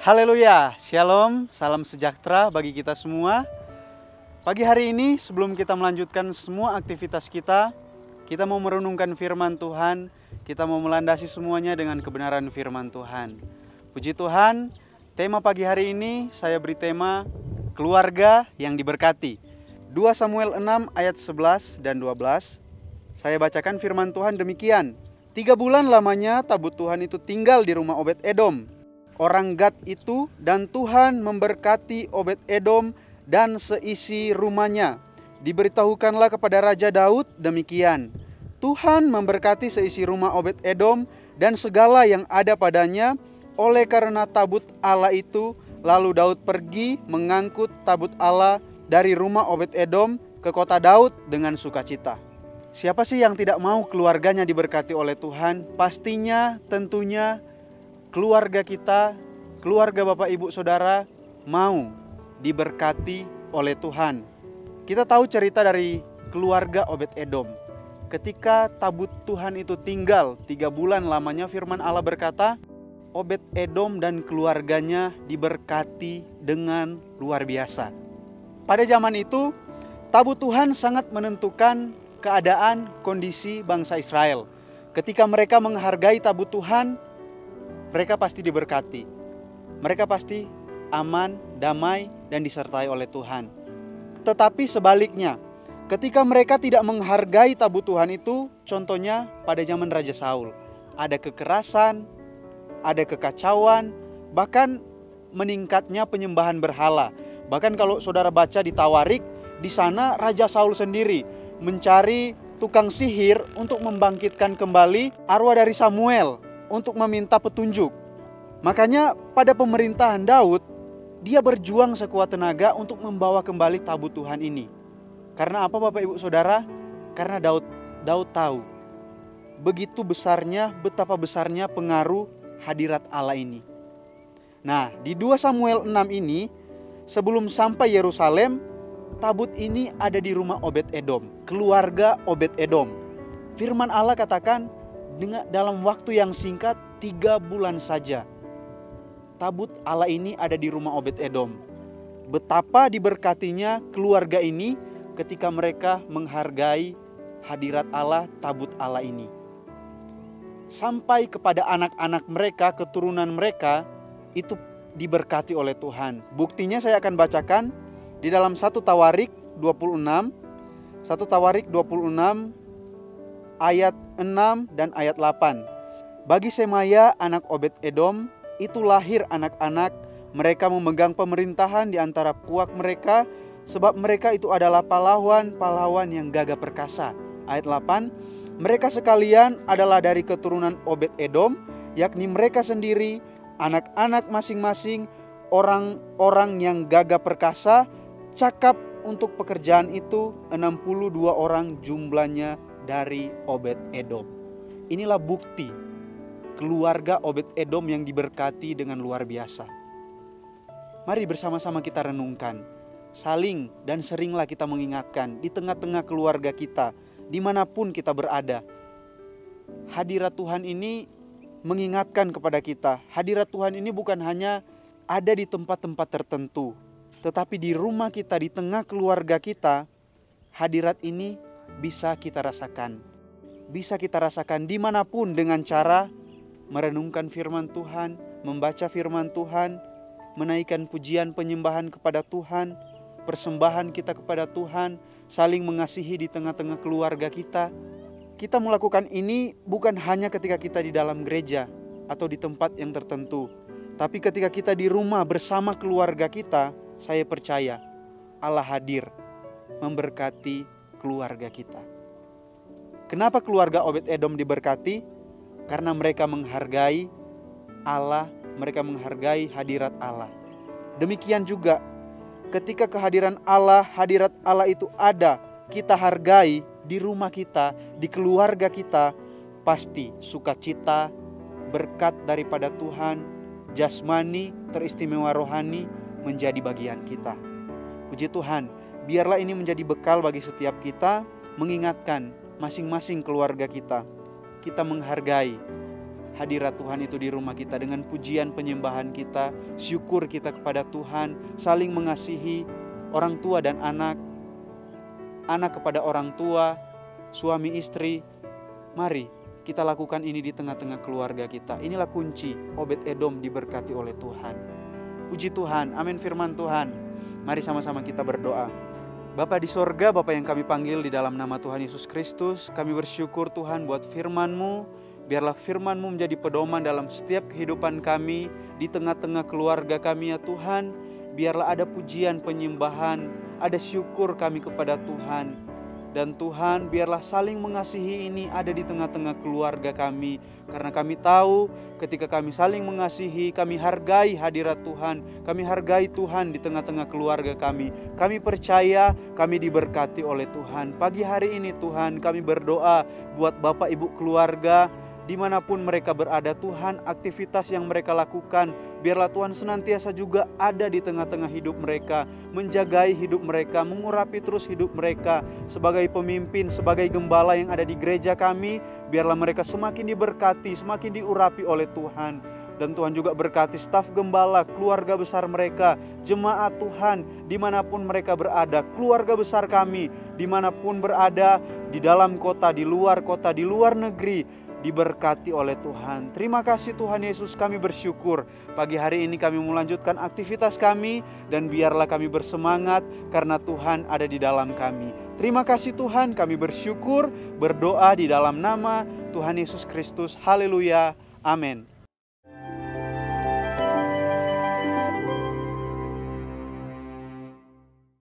Haleluya, Shalom, salam sejahtera bagi kita semua. Pagi hari ini sebelum kita melanjutkan semua aktivitas kita mau merenungkan firman Tuhan, kita mau melandasi semuanya dengan kebenaran firman Tuhan. Puji Tuhan, tema pagi hari ini saya beri tema keluarga yang diberkati. 2 Samuel 6 ayat 11 dan 12. Saya bacakan firman Tuhan demikian. 3 bulan lamanya tabut Tuhan itu tinggal di rumah Obed-Edom, orang Gad itu, dan Tuhan memberkati Obed-Edom dan seisi rumahnya. Diberitahukanlah kepada Raja Daud demikian, Tuhan memberkati seisi rumah Obed-Edom dan segala yang ada padanya. Oleh karena tabut Allah itu, lalu Daud pergi mengangkut tabut Allah dari rumah Obed-Edom ke kota Daud dengan sukacita. Siapa sih yang tidak mau keluarganya diberkati oleh Tuhan? Pastinya, tentunya keluarga kita, keluarga Bapak Ibu Saudara mau diberkati oleh Tuhan. Kita tahu cerita dari keluarga Obed-Edom. Ketika tabut Tuhan itu tinggal 3 bulan lamanya, firman Allah berkata, Obed-Edom dan keluarganya diberkati dengan luar biasa. Pada zaman itu, tabut Tuhan sangat menentukan keadaan kondisi bangsa Israel. Ketika mereka menghargai tabut Tuhan, mereka pasti diberkati. Mereka pasti aman, damai, dan disertai oleh Tuhan. Tetapi sebaliknya, ketika mereka tidak menghargai tabut Tuhan itu, contohnya pada zaman Raja Saul, ada kekerasan, ada kekacauan, bahkan meningkatnya penyembahan berhala. Bahkan kalau saudara baca di Tawarik, di sana Raja Saul sendiri mencari tukang sihir untuk membangkitkan kembali arwah dari Samuel, untuk meminta petunjuk. Makanya pada pemerintahan Daud, dia berjuang sekuat tenaga untuk membawa kembali tabut Tuhan ini. Karena apa Bapak Ibu Saudara? Karena Daud tahu begitu besarnya, betapa besarnya pengaruh hadirat Allah ini. Nah, di 2 Samuel 6 ini, sebelum sampai Yerusalem, tabut ini ada di rumah Obed-Edom, keluarga Obed-Edom. Firman Allah katakan, dalam waktu yang singkat 3 bulan saja tabut Allah ini ada di rumah Obed-Edom. Betapa diberkatinya keluarga ini ketika mereka menghargai hadirat Allah, tabut Allah ini. Sampai kepada anak-anak mereka, keturunan mereka itu diberkati oleh Tuhan. Buktinya saya akan bacakan di dalam 1 Tawarik 26. 1 Tawarik 26 ayat 6 dan ayat 8. Bagi Semaya anak Obed-Edom itu lahir anak-anak, mereka memegang pemerintahan di antara puak mereka, sebab mereka itu adalah pahlawan-pahlawan yang gagah perkasa. Ayat 8, mereka sekalian adalah dari keturunan Obed-Edom, yakni mereka sendiri, anak-anak masing-masing, orang-orang yang gagah perkasa, cakap untuk pekerjaan itu, 62 orang jumlahnya dari Obed-Edom. Inilah bukti keluarga Obed-Edom yang diberkati dengan luar biasa. Mari bersama-sama kita renungkan, saling dan seringlah kita mengingatkan di tengah-tengah keluarga kita, dimanapun kita berada. Hadirat Tuhan ini mengingatkan kepada kita, hadirat Tuhan ini bukan hanya ada di tempat-tempat tertentu, tetapi di rumah kita, di tengah keluarga kita, hadirat ini bisa kita rasakan. Bisa kita rasakan dimanapun dengan cara merenungkan firman Tuhan, membaca firman Tuhan, menaikkan pujian penyembahan kepada Tuhan, persembahan kita kepada Tuhan, saling mengasihi di tengah-tengah keluarga kita. Kita melakukan ini bukan hanya ketika kita di dalam gereja atau di tempat yang tertentu, tapi ketika kita di rumah bersama keluarga kita, saya percaya Allah hadir memberkati keluarga kita. Kenapa keluarga Obed-Edom diberkati? Karena mereka menghargai Allah, mereka menghargai hadirat Allah. Demikian juga ketika kehadiran Allah, hadirat Allah itu ada, kita hargai di rumah kita, di keluarga kita, pasti sukacita, berkat daripada Tuhan, jasmani, teristimewa rohani menjadi bagian kita. Puji Tuhan, biarlah ini menjadi bekal bagi setiap kita, mengingatkan masing-masing keluarga kita. Kita menghargai hadirat Tuhan itu di rumah kita dengan pujian penyembahan kita, syukur kita kepada Tuhan, saling mengasihi orang tua dan anak, anak kepada orang tua, suami istri. Mari kita lakukan ini di tengah-tengah keluarga kita. Inilah kunci Obed-Edom diberkati oleh Tuhan. Puji Tuhan, amin firman Tuhan. Mari sama-sama kita berdoa. Bapa di sorga, Bapa yang kami panggil di dalam nama Tuhan Yesus Kristus, kami bersyukur Tuhan buat firman-Mu. Biarlah firman-Mu menjadi pedoman dalam setiap kehidupan kami, di tengah-tengah keluarga kami ya Tuhan. Biarlah ada pujian penyembahan, ada syukur kami kepada Tuhan. Dan Tuhan, biarlah saling mengasihi ini ada di tengah-tengah keluarga kami. Karena kami tahu ketika kami saling mengasihi, kami hargai hadirat Tuhan. Kami hargai Tuhan di tengah-tengah keluarga kami. Kami percaya kami diberkati oleh Tuhan. Pagi hari ini Tuhan, kami berdoa buat Bapak Ibu keluarga, dimanapun mereka berada Tuhan, aktivitas yang mereka lakukan, biarlah Tuhan senantiasa juga ada di tengah-tengah hidup mereka, menjagai hidup mereka, mengurapi terus hidup mereka. Sebagai pemimpin, sebagai gembala yang ada di gereja kami, biarlah mereka semakin diberkati, semakin diurapi oleh Tuhan. Dan Tuhan juga berkati staf gembala, keluarga besar mereka, jemaat Tuhan, dimanapun mereka berada, keluarga besar kami, dimanapun berada, di dalam kota, di luar negeri, diberkati oleh Tuhan. Terima kasih Tuhan Yesus, kami bersyukur. Pagi hari ini kami melanjutkan aktivitas kami, dan biarlah kami bersemangat karena Tuhan ada di dalam kami. Terima kasih Tuhan, kami bersyukur, berdoa di dalam nama Tuhan Yesus Kristus. Haleluya, amin.